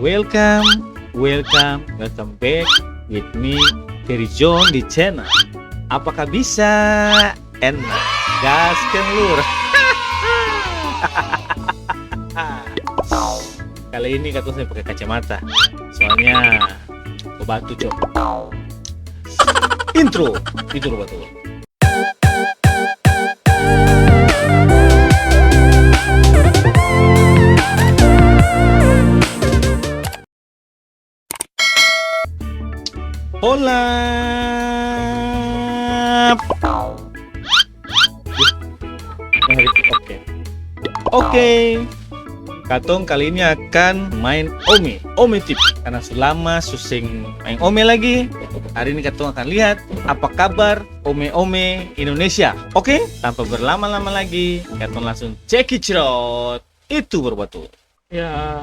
Welcome back with me, Ferry John di channel. Apakah bisa? Enak, gaskan lur. Kali ini kata saya pakai kacamata, soalnya batu cok. Intro betul. Hola. Oke. Katong kali ini akan main Ome tip. Karena selama susing main Ome lagi, hari ini katong akan lihat apa kabar Ome Indonesia. Oke, tanpa berlama-lama lagi, katong langsung cekicrot. Itu berbatu. Ya.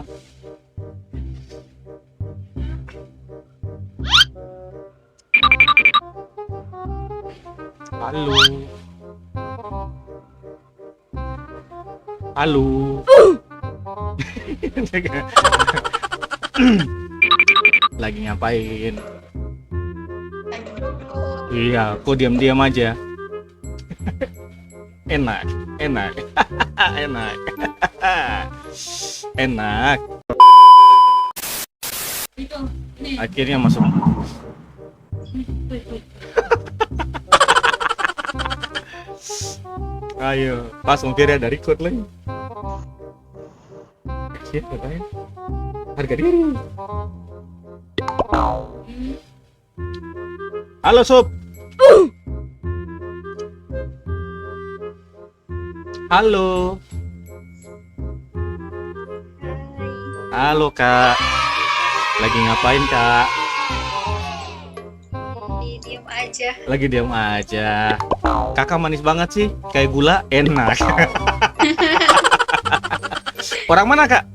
Halo. Lagi ngapain? Iya, kok diam-diam aja. Enak. Enak. Akhirnya masuk. Ayo, pas Ferry ada record lagi. Shit, ngapain? Harga diri. Halo, Sob. Halo. Halo, Kak. Lagi ngapain, Kak? Lagi diam aja. Kakak manis banget sih, kayak gula, enak. Orang mana, Kak?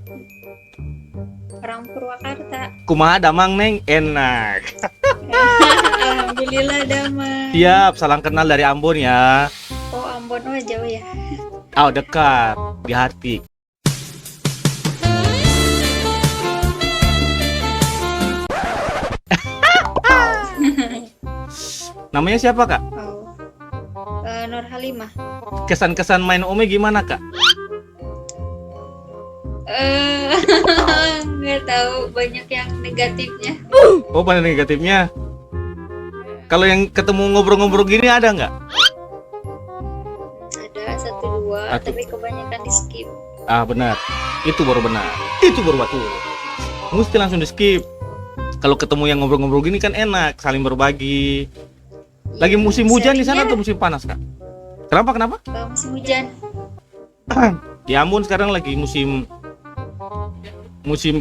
Orang Purwakarta. Kumaha damang, Neng? Enak. Alhamdulillah damai. Siap, salam kenal dari Ambon ya. Oh, Ambon, oh jauh ya. Oh, dekat, di hati. Namanya siapa, Kak? Nur Halimah. Kesan-kesan main Ome gimana, Kak? Nggak tahu, banyak yang negatifnya. Oh, banyak negatifnya. Kalau yang ketemu ngobrol-ngobrol gini ada nggak? Ada 1-2, tapi kebanyakan di skip. Ah, benar. Itu baru benar. Itu baru betul. Mesti langsung di skip. Kalau ketemu yang ngobrol-ngobrol gini kan enak, saling berbagi. Lagi musim hujan di sana atau musim panas, Kak? Kenapa? Musim hujan. Di Ambon sekarang lagi musim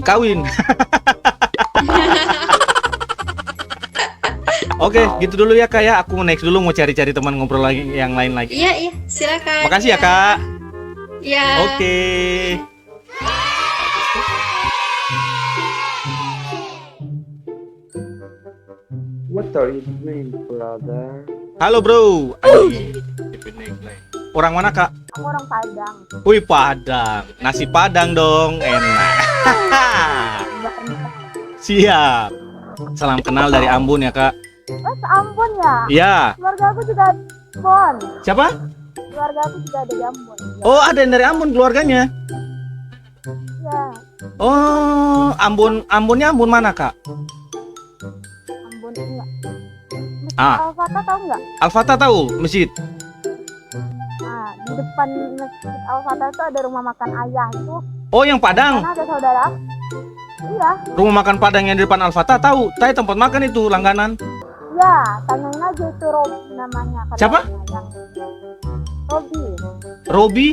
kawin. Oke, gitu dulu ya, Kak ya. Aku next dulu mau cari-cari teman ngobrol lagi yang lain lagi. Iya, silakan. Makasih ya, Kak. Iya. Oke. What are you doing, brother? Halo, bro. Orang mana, Kak? Aku orang Padang. Wih, Padang. Nasi Padang dong, enak. Siap. Salam kenal dari Ambon ya, Kak. Oh, Ambon ya? Iya. Keluarga aku juga Ambon. Siapa? Keluarga aku juga ada di Ambon. Ya. Oh, ada yang dari Ambon keluarganya. Iya. Oh, Ambonnya Ambon mana, Kak? Ambon enggak. Masjid Ah. Al-Fatah tahu enggak? Al-Fatah tahu, masjid. Nah, di depan Masjid Al-Fatah itu ada rumah makan ayah itu. Oh, yang Padang. Karena ada saudara. Iya. Rumah makan Padang yang di depan Al-Fatah tahu. Tahu tempat makan itu langganan. Iya, tanyain aja itu Robi namanya. Siapa? Robi. Robi.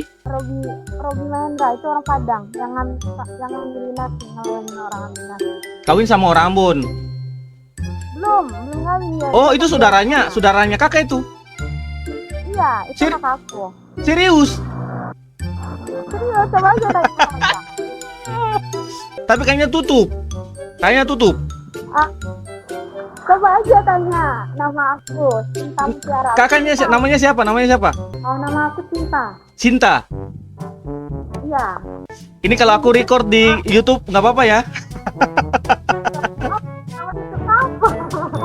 Robi Mahendra itu orang Padang yang ngambilin nasi, ngelayani orang ambil nasi. Kawin sama orang Ambon. Belum kawin ya. Oh, itu saudaranya Kakak itu. Iya, itu kakak aku. Serius? Serius, coba aja tanya orang. Tapi kayaknya tutup. Coba aja tanya nama aku, Cinta Mutiara. Kakaknya namanya siapa? Oh, nama aku Cinta. Cinta. Iya. Ini kalau aku record di YouTube nggak apa-apa ya?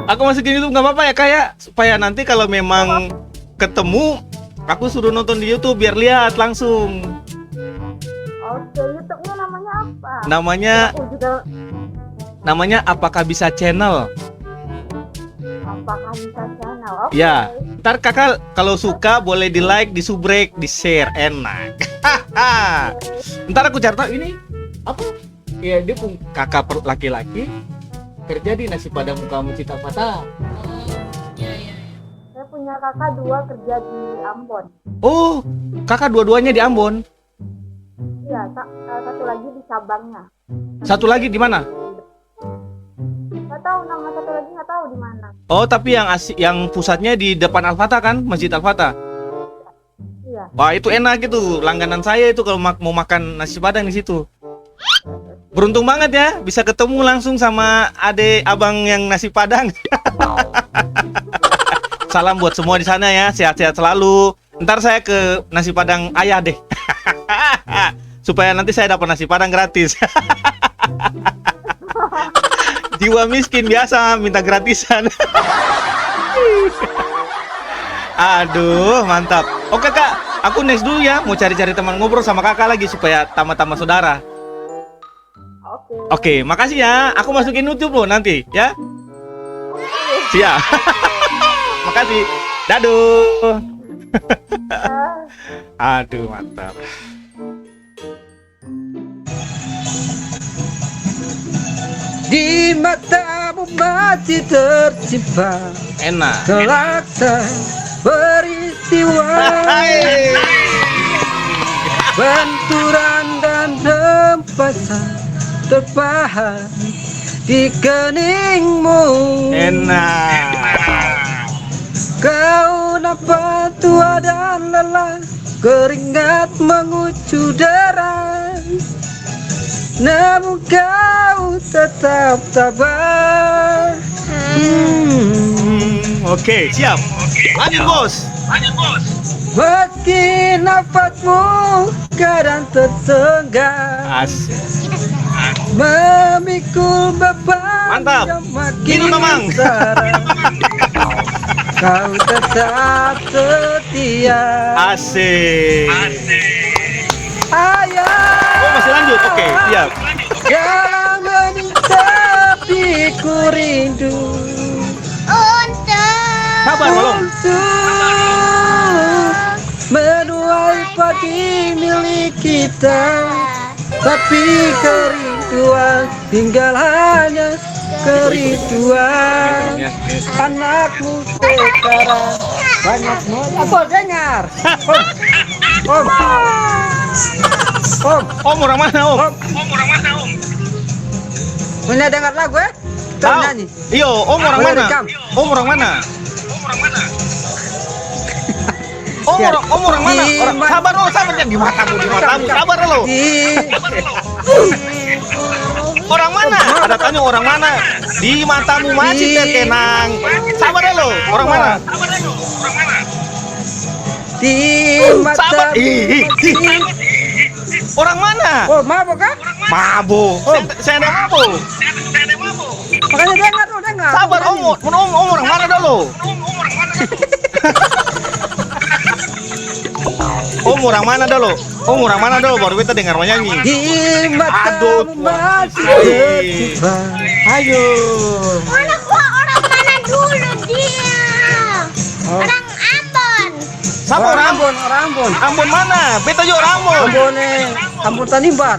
Aku masukin YouTube nggak apa-apa ya Kak ya? Supaya nanti kalau memang ketemu, aku suruh nonton di YouTube biar lihat langsung. Oke, YouTube-nya namanya apa? Namanya Aku juga namanya Apakah Bisa Channel. apakah bisa channel? Oke. Ya, ntar kakak kalau suka boleh di like, di subrek, di share, enak. Ntar aku cari tahu ini apa? Iya dia pun kakak laki-laki kerja di nasi padang muka Cita Fata. Saya punya kakak 2 kerja di Ambon. Oh, kakak dua-duanya di Ambon. Iya, satu lagi di cabangnya. Satu lagi di mana? Nggak tahu nama satu lagi, nggak tahu di mana. Oh, tapi yang pusatnya di depan Al-Fatah kan, Masjid Al-Fatah. Iya. Wah, itu enak itu. Langganan saya itu kalau mau makan nasi padang di situ. Beruntung banget ya, bisa ketemu langsung sama ade abang yang nasi padang. Salam buat semua di sana ya, sehat-sehat selalu. Ntar saya ke nasi padang ayah deh. Supaya nanti saya dapat nasi padang gratis. Jiwa miskin biasa minta gratisan. Aduh, mantap. Oke Kak, aku next dulu ya. Mau cari-cari teman ngobrol sama kakak lagi supaya tambah-tambah saudara. Oke, makasih ya. Aku masukin YouTube loh nanti ya. Siap. Makasih. Daduh. Aduh, mantap. Di matamu masih tersimpan Enak. kelaksan peristiwa, benturan dan hempasan terpahat di keningmu. Enak. Kau nampak tua dan lelah, keringat mengucur deras, namun kau tetap tabah. Oke, siap. Lanjut bos. Meski nafasmu kadang tersenggah, Asik. memikul beban Mantap. yang makin Minum, Mamang. besar, kau tetap setia. Asik. Ayah, Oh, masih lanjut. Oke, siap. dalam hening tapi ku rindu Sabar, Balong. untuk menuai padi milik kita, tapi kerinduan tinggal hanya kerinduan. Anakmu sekarang banyak apa dengar? Om, Om orang mana om? punya dengar lagu ya? Kau Tahu. nyanyi. Iyo, om orang Boleh mana? rekam. Om orang mana? Om orang mana? Sabar lo, sabar jangan di matamu, sabar lo. Orang mana? Ada tanya orang mana? Di matamu masih terkenang. Sabar lo, orang mana? Di Sabar. mata. Orang mana? Oh, mabok kah? Mabuk. Saya ada mabuk. Makanya dengar. Sabar om orang mana dulu? Om orang mana dulu? Om orang mana dulu baru kita dengar menyanyi. Di mata Aduh, masih Tuhan. tersimpan. Ayo. Orang mana dulu dia? Oh. Orang Ambon. Siapa orang Ambon? Orang Ambon. Ambon mana? Beta juga orang Ambon. Ambon Tanimbar.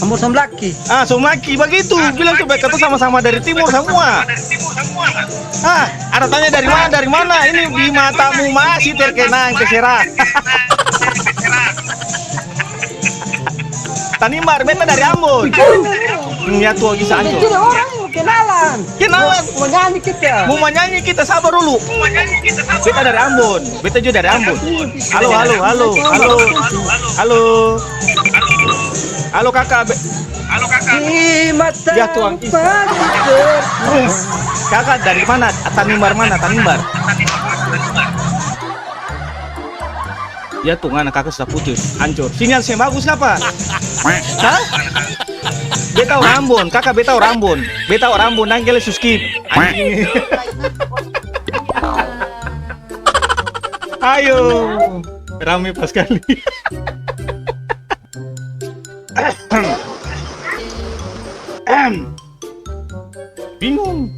Ambon Samlaki. Ah, Somaki begitu. Bilang coba kata sama-sama dari timur semua. Ah, ada tanya dari mana? Dari mana? Ini di matamu masih terkenang keserak. Tanimbar, beta dari Ambon. Ya tua kisah anjur. Jadi orang ini kenalan. Kenalan. Mau nyanyi kita. Mau menyanyi kita sabar dulu. Beta dari Ambon. Beta juga dari Ambon. Halo. Halo kakak. Di mata Ya, Tuhan. masih tersimpan. Kakak dari mana? Tanimbar mana? Tanimbar. Ya Tuhan, kakak sudah putus. Hancur. Sinyal saya bagus apa? Hah? Beta orang Ambon, kakak beta orang Ambon. Beta orang Ambon, nangkel skip. Anjing. Ayo, rame pas kali. Bingung.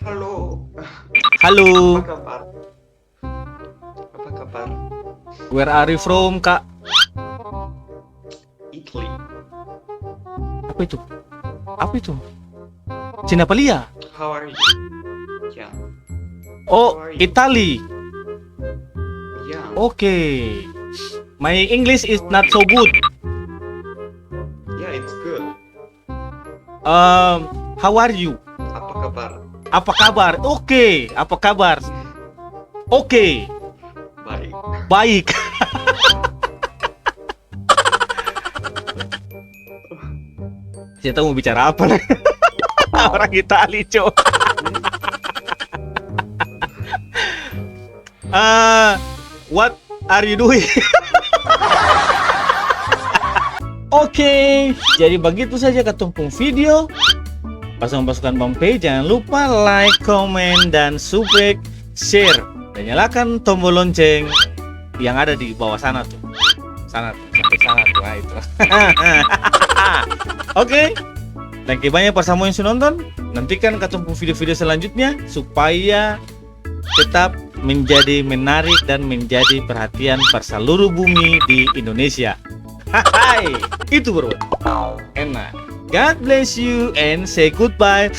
Halo, Halo, apa kabar? Apa kabar? where are you from, Kak? Italy. Apa itu? Apa itu? Cina Pelia. How are you? Yeah, Oh, Italy. yeah. Okay. My English is not so good. Yeah, it's good. How are you? Apa kabar? Apa kabar? Oke. Apa kabar? Oke. Baik. Baik. Saya tahu mau bicara apa lagi. Orang Itali, Cok. What are you doing? Oke, jadi begitu saja ketumpung video. Pasukan-pasukan Pompei, jangan lupa like, comment, dan subscribe, share, dan nyalakan tombol lonceng yang ada di bawah sana tuh. Sana tuh, sampai sana tuh, nah itu. Oke, thank you banyak para semua yang sudah nonton. Nantikan ketumpung video-video selanjutnya supaya tetap menjadi menarik dan menjadi perhatian per seluruh bumi di Indonesia. Hai, itu bro. Enak. God bless you and say goodbye.